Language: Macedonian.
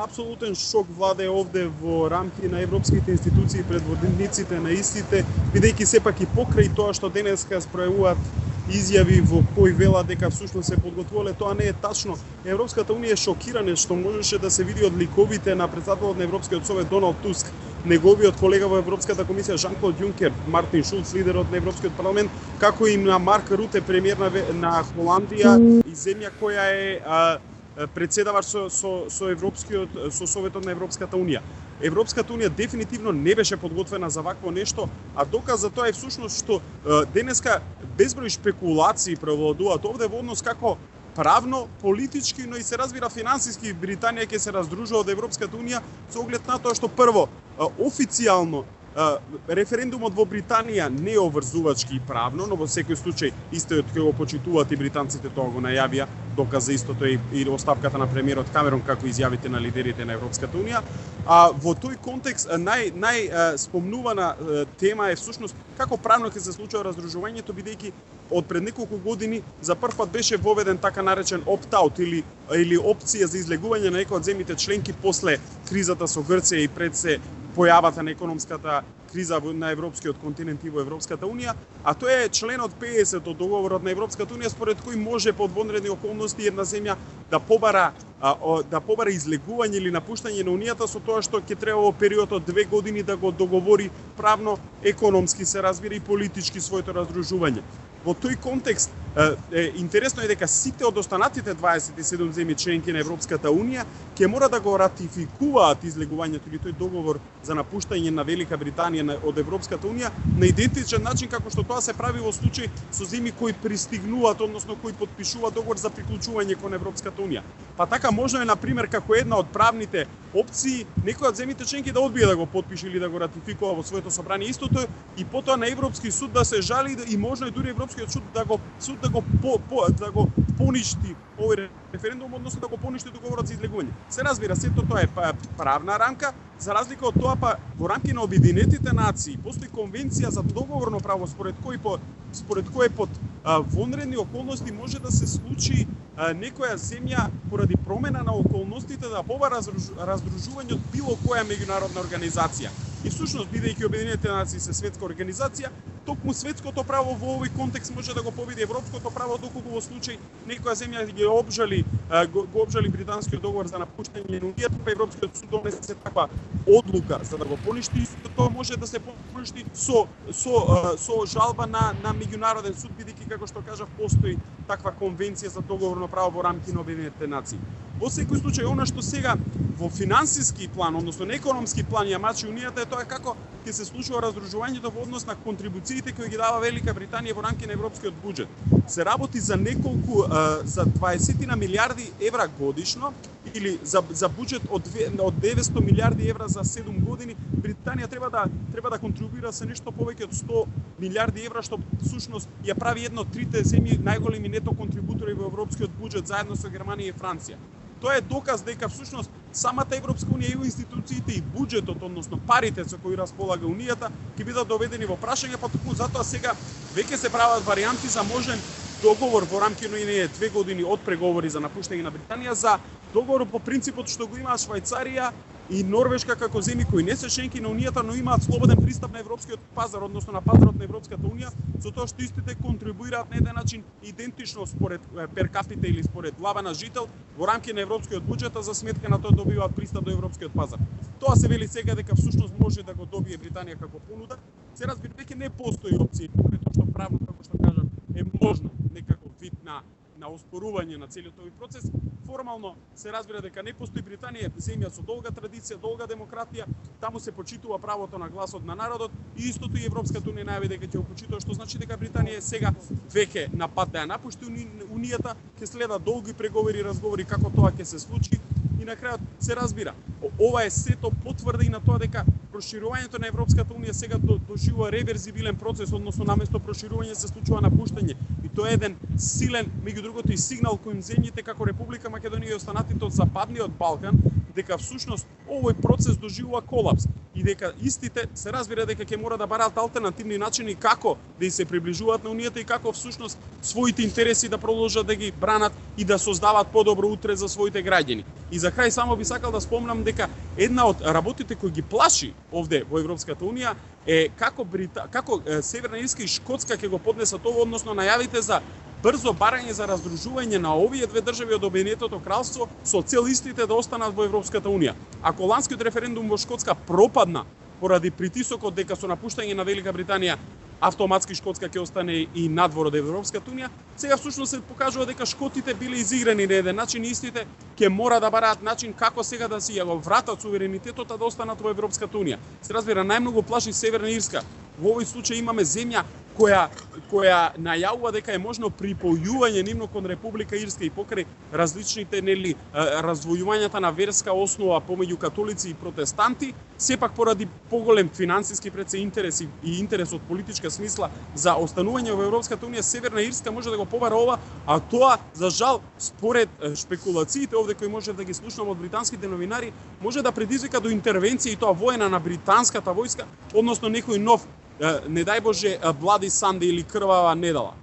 апсолутен шок владее овде во рамки на европските институции, предводниците на истите, бидејќи сепак и покрај тоа што денеска спројавуваат изјави во кои велат дека всушност се подготвувале, тоа не е тачно. Европската унија е шокирана што можеше да се види од ликовите на председателот на Европскиот совет Доналд Туск, неговиот колега во Европската комисија Жан-Клод Јункер, Мартин Шулц, лидерот на Европскиот парламент, како и на Марк Руте, премиер на Холандија и земја која е председаваш со Советот на Европската унија. Европската унија дефинитивно не беше подготвена за вакво нешто, а доказ за тоа е всушност што денеска безброј шпекулации превладуваат овде во однос како правно, политички, но и се разбира финансиски Британија ќе се раздружува од Европската унија со оглед на тоа што прво официјално референдумот во Британија не е обврзувачки и правно, но во секој случај истиот ќе го почитуваат и британците, тоа го најавија, доказ за истото и оставката на премиерот Камерон, како изјавите на лидерите на Европската унија. А во тој контекст нај спомнувана тема е всушност како правно ќе се случува раздружувањето, бидејќи од пред неколку години за прв пат беше воведен така наречен опт-аут или опција за излегување на некои од земјите членки после кризата со Грција и пред се појавата на економската криза на европскиот континент и во Европската унија, а тоа е членот 50 од договорот на Европската унија, според кој може под вонредни околности една земја да побара излегување или напуштање на унијата со тоа што ќе треба во период од 2 години да го договори правно, економски се разбира и политички своето раздружување. Во тој контекст интересно е дека сите од останатите 27 земји членки на Европската унија ќе мора да го ратификуваат излегувањето или тој договор за напуштање на Велика Британија од Европската унија на идентичен начин како што тоа се прави во случај со земји кои пристигнуваат, односно кои потпишуваат договор за приклучување кон Европската унија. Па така можно е на пример како една од правните опции некој од земјите членки да одбие да го потпише или да го ратификува во своето собрание истото и потоа на Европски суд да се жали и можно е дури Европскиот суд да го поништи овој референдум, односно да го поништи договорот за излегување. Се разбира, сето тоа е правна рамка, за разлика од тоа па во рамки на Обединетите нации постои конвенција за договорно право според кој под вонредни околности може да се случи некоја земја поради промена на околностите да побара раздружување од било која меѓународна организација. И всушност, бидејќи Обединетите нации се светска организација, токму светското право во овој контекст може да го победи европското право, доколку во случај некоја земја го обжали британскиот договор за напуштање на унијата, па Европскиот суд донесе таква одлука за да го поништи, тоа може да се поништи со жалба на меѓународен суд, бидејќи како што кажав постои таква конвенција за договорно право во рамки на Обединетите нации. Во секој случај, она што сега во финансиски план, односно на економски план ја мачи унијата е тоа како ќе се случува раздружувањето во однос на контрибуциите кои ги дава Велика Британија во рамки на европскиот буџет. Се работи за за 20 на милиарди евра годишно или за буџет од 900 милиарди евра за 7 години. Британија треба да контрибуира се нешто повеќе од 100 милиарди евра, што всушност ја прави една од трите земји најголеми нето контрибутори во европскиот буџет заедно со Германија и Франција. Тоа е доказ дека всушност самата Европска унија и институциите и буџетот, односно парите со кои располага унијата, ќе бидат доведени во прашање, па токму затоа сега веќе се прават варијанти за можен договор во рамки на 2 години од преговори за напуштање на Британија за договор по принципот што го имаат Швајцарија и Норвешка како земји кои не се членки на унијата, но имаат слободен пристап на европскиот пазар, односно на пазарот на Европската унија, со тоа што истите контрибуираат на еден начин идентично според пер капита или според глава на жител во рамки на европскиот буџет, а за сметка на тоа добиваат пристап до европскиот пазар. Тоа се вели сега дека всушност може да го добие Британија како понуда. Се разбира, веќе не постои опција, тоа што правно, како што кажав, е можно некако вид на оспорување на целиот овој процес. Формално се разбира дека не постои. Британија е земја со долга традиција, долга демократија, таму се почитува правото на гласот на народот и истото и Европската унија најави дека ќе го почитува, што значи дека Британија е сега веќе на пат да ја напушти унијата, ќе следат долги преговори и разговори како тоа ќе се случи. И на крајот се разбира, ова е сето потврда и на тоа дека проширувањето на Европската унија сега доживува реверзибилен процес, односно наместо проширување се случува напуштање. И тоа е еден силен, меѓу другото и сигнал кој земјите како Република Македонија и останатите од Западниот Балкан, дека всушност овој процес доживува колапс и дека истите се разбира дека ќе мора да бараат алтернативни начини како да и се приближуваат на унијата и како всушност своите интереси да продолжат да ги бранат и да создаваат подобро утре за своите граѓани. И за крај само би сакал да спомнам дека една од работите кои ги плаши овде во Европската унија е како Северна Ирска и Шкотска ќе го поднесат ovo, односно најавите за брзо барање за раздружување на овие две држави од Обединетото кралство со цел истите да останат во Европската унија. Ако ланскиот референдум во Шкотска пропадна поради притисокот дека со напуштање на Велика Британија автоматски Шкотска ќе остане и надвор од Европската унија, сега всушност се покажува дека шкотите биле изиграни на еден начин, истите ќе мора да бараат начин како сега да си ја го вратат суверенитетот, а да останат во Европската унија. Се разбира, најмногу плаши Северна Ирска. Во овој случај имаме земја која најавува дека е можно припојување нивно кон Република Ирска и покрај различните раздвојувањата на верска основа помеѓу католици и протестанти, сепак поради поголем финансиски интерес и интерес од политичка смисла за останување во Европската унија, Северна Ирска може да го побара ова, а тоа за жал според шпекулациите овде кои може да ги слушнам од британските новинари, може да предизвика до интервенција и тоа воена на британската војска, односно некој нов, не дај Боже, Bloody Sunday или крвава недела.